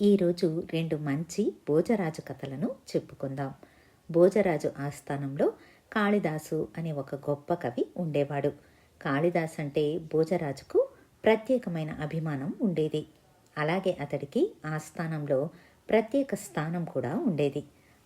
ఈరోజు రెండు మంచి భోజరాజు కథలను చెప్పుకుందాం. భోజరాజు ఆస్థానంలో కాళిదాసు అనే ఒక గొప్ప కవి ఉండేవాడు. కాళిదాస్ అంటే భోజరాజుకు ప్రత్యేకమైన అభిమానం ఉండేది. అలాగే అతడికి ఆస్థానంలో ప్రత్యేక స్థానం కూడా ఉండేది.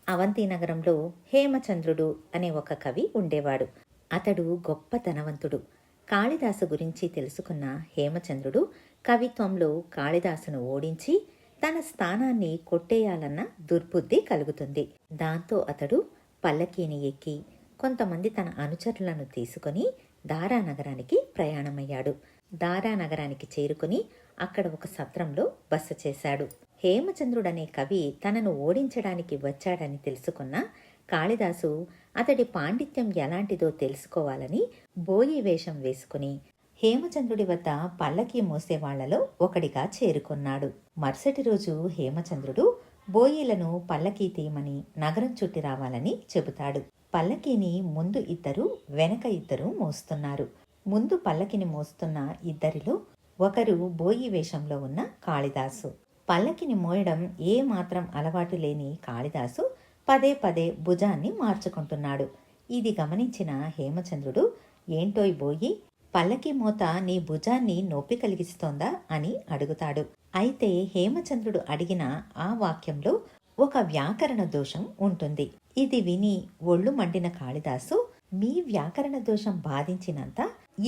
అవంతి నగరంలో హేమచంద్రుడు అనే ఒక కవి ఉండేవాడు. అతడు గొప్ప ధనవంతుడు. కాళిదాసు గురించి తెలుసుకున్న హేమచంద్రుడు కవిత్వంలో కాళిదాసును ఓడించి తన స్థానాన్ని కొట్టేయాలన్న దుర్బుద్ధి కలుగుతుంది. దాంతో అతడు పల్లకీని ఎక్కి కొంతమంది తన అనుచరులను తీసుకొని దారానగరానికి ప్రయాణమయ్యాడు. దారానగరానికి చేరుకుని అక్కడ ఒక సత్రంలో బస చేశాడు. హేమచంద్రుడనే కవి తనను ఓడించడానికి వచ్చాడని తెలుసుకున్న కాళిదాసు అతడి పాండిత్యం ఎలాంటిదో తెలుసుకోవాలని బోయి వేషం వేసుకుని హేమచంద్రుడి వద్ద పల్లకి మోసేవాళ్లలో ఒకడిగా చేరుకున్నాడు. మరుసటి రోజు హేమచంద్రుడు బోయిలను పల్లకీ తీయమని నగరం చుట్టి రావాలని చెబుతాడు. పల్లకీని ముందు ఇద్దరు వెనక ఇద్దరు మోస్తున్నారు. ముందు పల్లకిని మోస్తున్న ఇద్దరిలో ఒకరు బోయి వేషంలో ఉన్న కాళిదాసు. పల్లకిని మోయడం ఏ మాత్రం అలవాటు లేని కాళిదాసు పదే పదే భుజాన్ని మార్చుకుంటున్నాడు. ఇది గమనించిన హేమచంద్రుడు, ఏంటోయ్ బోయి, పల్లకి మోత నీ భుజాన్ని నొప్పి కలిగిస్తోందా అని అడుగుతాడు. అయితే హేమచంద్రుడు అడిగిన ఆ వాక్యంలో ఒక వ్యాకరణ దోషం ఉంటుంది. ఇది విని ఒళ్ళు మండిన కాళిదాసు, మీ వ్యాకరణ దోషం బాధించినంత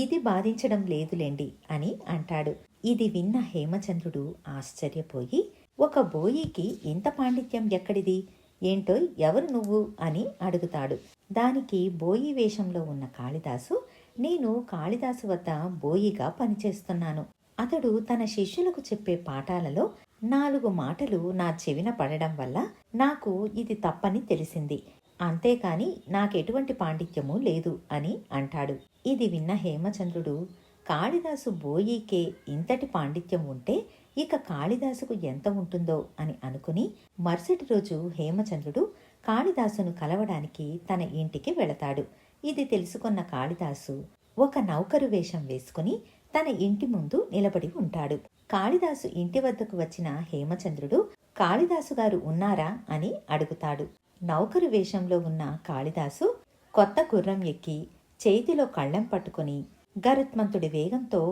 ఇది బాధించడం లేదులేండి అని అంటాడు. ఇది విన్న హేమచంద్రుడు ఆశ్చర్యపోయి, ఒక బోయికి ఇంత పాండిత్యం ఎక్కడిది, ఏంటో ఎవరు నువ్వు అని అడుగుతాడు. దానికి బోయి వేషంలో ఉన్న కాళిదాసు, నేను కాళిదాసు వద్ద బోయిగా పనిచేస్తున్నాను. అతడు తన శిష్యులకు చెప్పే పాఠాలలో 4 మాటలు నా చెవిన పడడం వల్ల నాకు ఇది తప్పని తెలిసింది. అంతేకాని నాకెటువంటి పాండిత్యము లేదు అని అంటాడు. ఇది విన్న హేమచంద్రుడు, కాళిదాసు బోయికే ఇంతటి పాండిత్యం ఉంటే ఇక కాళిదాసుకు ఎంత ఉంటుందో అని అనుకుని మరుసటి రోజు హేమచంద్రుడు కాళిదాసును కలవడానికి తన ఇంటికి వెళతాడు. ఇది తెలుసుకున్న కాళిదాసు ఒక నౌకరు వేషం వేసుకుని తన ఇంటి ముందు నిలబడి ఉంటాడు. కాళిదాసు ఇంటి వద్దకు వచ్చిన హేమచంద్రుడు, కాళిదాసు గారు ఉన్నారా అని అడుగుతాడు. నౌకరు వేషంలో ఉన్న కాళిదాసు కొత్త గుర్రం ఎక్కి చేతిలో కళ్ళెం పట్టుకుని గరుత్మంతుడి వేగంతో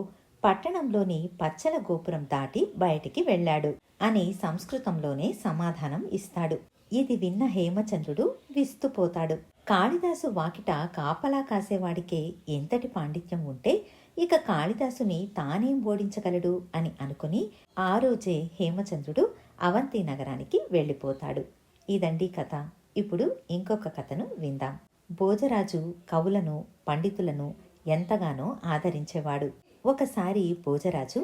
పట్టణంలోని పచ్చల గోపురం దాటి బయటికి వెళ్ళాడు అని సంస్కృతంలోనే సమాధానం ఇస్తాడు. ఇది విన్న హేమచంద్రుడు విస్తుపోతాడు. కాళిదాసు వాకిట కాపలా కాసేవాడికే ఎంతటి పాండిత్యం ఉంటే ఇక కాళిదాసుని తానేం ఓడించగలడు అని అనుకుని ఆ రోజే హేమచంద్రుడు అవంతి నగరానికి వెళ్ళిపోతాడు. ఇదండి కథ. ఇప్పుడు ఇంకొక కథను విందాం. భోజరాజు కవులను పండితులను ఎంతగానో ఆదరించేవాడు. ఒకసారి భోజరాజు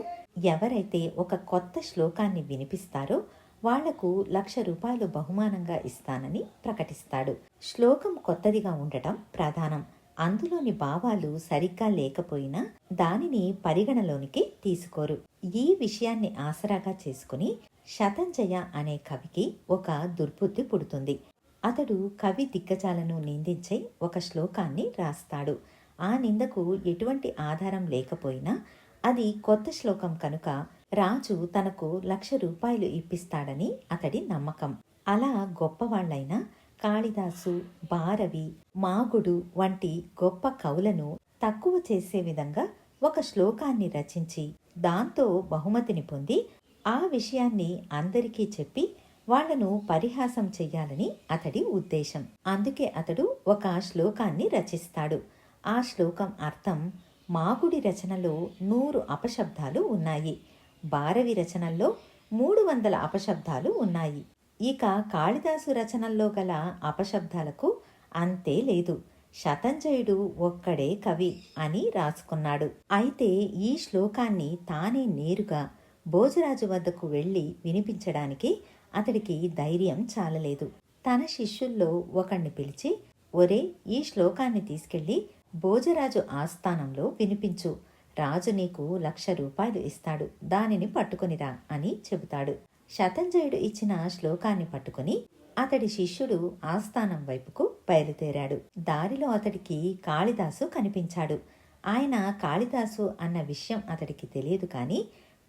ఎవరైతే ఒక కొత్త శ్లోకాన్ని వినిపిస్తారో వాళ్లకు 1,00,000 రూపాయలు బహుమానంగా ఇస్తానని ప్రకటిస్తాడు. శ్లోకం కొత్తదిగా ఉండటం ప్రధానం. అందులోని భావాలు సరిగ్గా లేకపోయినా దానిని పరిగణలోనికి తీసుకోరు. ఈ విషయాన్ని ఆసరాగా చేసుకుని శతంజయ అనే కవికి ఒక దుర్బుద్ధి పుడుతుంది. అతడు కవి దిగ్గజాలను నిందించే ఒక శ్లోకాన్ని రాస్తాడు. ఆ నిందకు ఎటువంటి ఆధారం లేకపోయినా అది కొత్త శ్లోకం కనుక రాజు తనకు 1,00,000 రూపాయలు ఇప్పిస్తాడని అతడి నమ్మకం. అలా గొప్పవాళ్లైన కాళిదాసు, భారవి, మాగుడు వంటి గొప్ప కవులను తక్కువ చేసే విధంగా ఒక శ్లోకాన్ని రచించి దాంతో బహుమతిని పొంది ఆ విషయాన్ని అందరికీ చెప్పి వాళ్లను పరిహాసం చెయ్యాలని అతడి ఉద్దేశం. అందుకే అతడు ఒక శ్లోకాన్ని రచిస్తాడు. ఆ శ్లోకం అర్థం, మాగుడి రచనలో 100 అపశబ్దాలు ఉన్నాయి, భారవి రచనల్లో 300 అపశబ్దాలు ఉన్నాయి. ఇక కాళిదాసు రచనల్లో గల అపశబ్దాలకు అంతే లేదు. శతంజయుడు ఒక్కడే కవి అని రాసుకున్నాడు. అయితే ఈ శ్లోకాన్ని తానే నేరుగా భోజరాజు వద్దకు వెళ్ళి వినిపించడానికి అతడికి ధైర్యం చాలలేదు. తన శిష్యుల్లో ఒకణ్ణి పిలిచి, ఒరే, ఈ శ్లోకాన్ని తీసుకెళ్లి భోజరాజు ఆస్థానంలో వినిపించు, రాజు నీకు 1,00,000 రూపాయలు ఇస్తాడు, దానిని పట్టుకునిరా అని చెబుతాడు. శతంజయుడు ఇచ్చిన శ్లోకాన్ని పట్టుకుని అతడి శిష్యుడు ఆస్థానం వైపుకు బయలుదేరాడు. దారిలో అతడికి కాళిదాసు కనిపించాడు. ఆయన కాళిదాసు అన్న విషయం అతడికి తెలియదు కానీ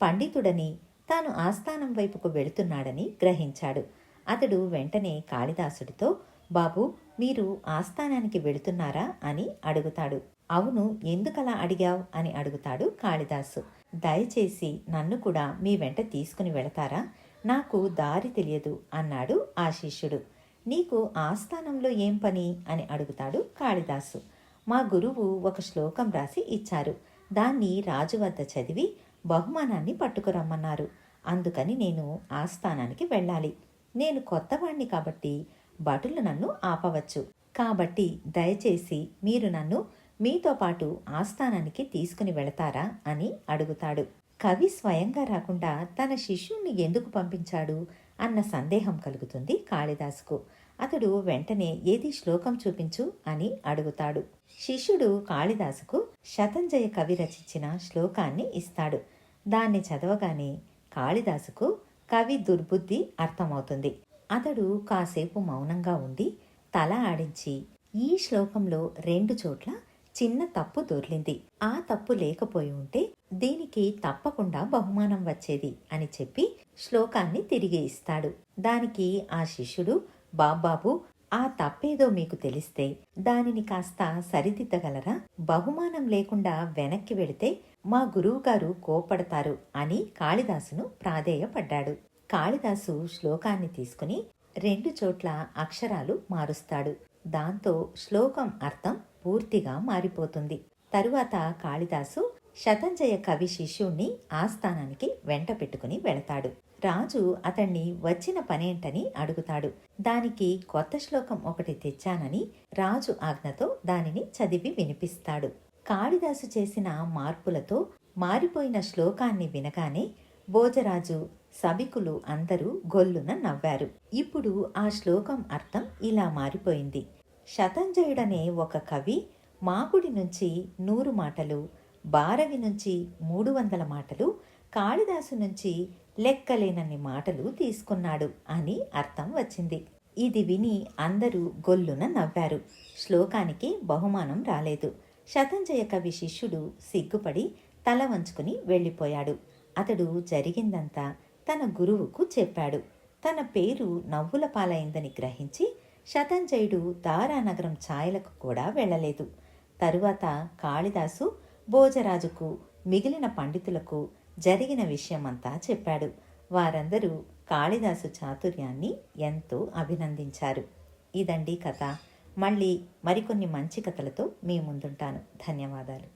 పండితుడని తాను ఆస్థానం వైపుకు వెళుతున్నాడని గ్రహించాడు. అతడు వెంటనే కాళిదాసుడితో, బాబూ, మీరు ఆస్థానానికి వెళుతున్నారా అని అడుగుతాడు. అవును, ఎందుకలా అడిగావు అని అడుగుతాడు కాళిదాసు. దయచేసి నన్ను కూడా మీ వెంట తీసుకుని వెళతారా? నాకు దారి తెలియదు అన్నాడు ఆ శిష్యుడు. నీకు ఆస్థానంలో ఏం పని అని అడుగుతాడు కాళిదాసు. మా గురువు ఒక శ్లోకం రాసి ఇచ్చారు. దాన్ని రాజు వద్ద చదివి బహుమానాన్ని పట్టుకురమ్మన్నారు. అందుకని నేను ఆస్థానానికి వెళ్ళాలి. నేను కొత్తవాణ్ణి కాబట్టి భటులు నన్ను ఆపవచ్చు. కాబట్టి దయచేసి మీరు నన్ను మీతో పాటు ఆస్థానానికి తీసుకుని వెళతారా అని అడుగుతాడు. కవి స్వయంగా రాకుండా తన శిష్యుణ్ణి ఎందుకు పంపించాడు అన్న సందేహం కలుగుతుంది కాళిదాసుకు. అతడు వెంటనే ఏది శ్లోకం చూపించు అని అడుగుతాడు. శిష్యుడు కాళిదాసుకు శతంజయ కవి రచించిన శ్లోకాన్ని ఇస్తాడు. దాన్ని చదవగానే కాళిదాసుకు కవి దుర్బుద్ధి అర్థమవుతుంది. అతడు కాసేపు మౌనంగా ఉండి తల ఆడించి, ఈ శ్లోకంలో 2 చోట్ల చిన్న తప్పు దొర్లింది. ఆ తప్పు లేకపోయి ఉంటే దీనికి తప్పకుండా బహుమానం వచ్చేది అని చెప్పి శ్లోకాన్ని తిరిగి ఇస్తాడు. దానికి ఆ శిష్యుడు, బాబాబు, ఆ తప్పేదో మీకు తెలిస్తే దానిని కాస్త సరిదిద్దగలరా? బహుమానం లేకుండా వెనక్కి వెళితే మా గురువుగారు కోపడతారు అని కాళిదాసును ప్రాధేయపడ్డాడు. కాళిదాసు శ్లోకాన్ని తీసుకుని 2 చోట్ల అక్షరాలు మారుస్తాడు. దాంతో శ్లోకం అర్థం పూర్తిగా మారిపోతుంది. తరువాత కాళిదాసు శతంజయ కవి శిష్యుణ్ణి ఆస్థానానికి వెంట పెట్టుకుని వెళతాడు. రాజు అతన్ని వచ్చిన పనేంటని అడుగుతాడు. దానికి కొత్త శ్లోకం ఒకటి తెచ్చానని రాజు ఆజ్ఞతో దానిని చదివి వినిపిస్తాడు. కాళిదాసు చేసిన మార్పులతో మారిపోయిన శ్లోకాన్ని వినగానే భోజరాజు, సభికులు అందరూ గొల్లున నవ్వారు. ఇప్పుడు ఆ శ్లోకం అర్థం ఇలా మారిపోయింది. శతంజయుడనే ఒక కవి మాకుడి నుంచి 100 మాటలు, భారవి నుంచి 300 మాటలు, కాళిదాసు నుంచి లెక్కలేనన్ని మాటలు తీసుకున్నాడు అని అర్థం వచ్చింది. ఇది విని అందరూ గొల్లున నవ్వారు. శ్లోకానికి బహుమానం రాలేదు. శతంజయ కవి శిష్యుడు సిగ్గుపడి తల వంచుకుని వెళ్ళిపోయాడు. అతడు జరిగిందంతా తన గురువుకు చెప్పాడు. తన పేరు నవ్వుల పాలైందని గ్రహించి శతంజయుడు దారానగరం ఛాయలకు కూడా వెళ్ళలేదు. తరువాత కాళిదాసు భోజరాజుకు, మిగిలిన పండితులకు జరిగిన విషయమంతా చెప్పాడు. వారందరూ కాళిదాసు చాతుర్యాన్ని ఎంతో అభినందించారు. ఇదండి కథ. మళ్ళీ మరికొన్ని మంచి కథలతో మీ ముందుంటాను. ధన్యవాదాలు.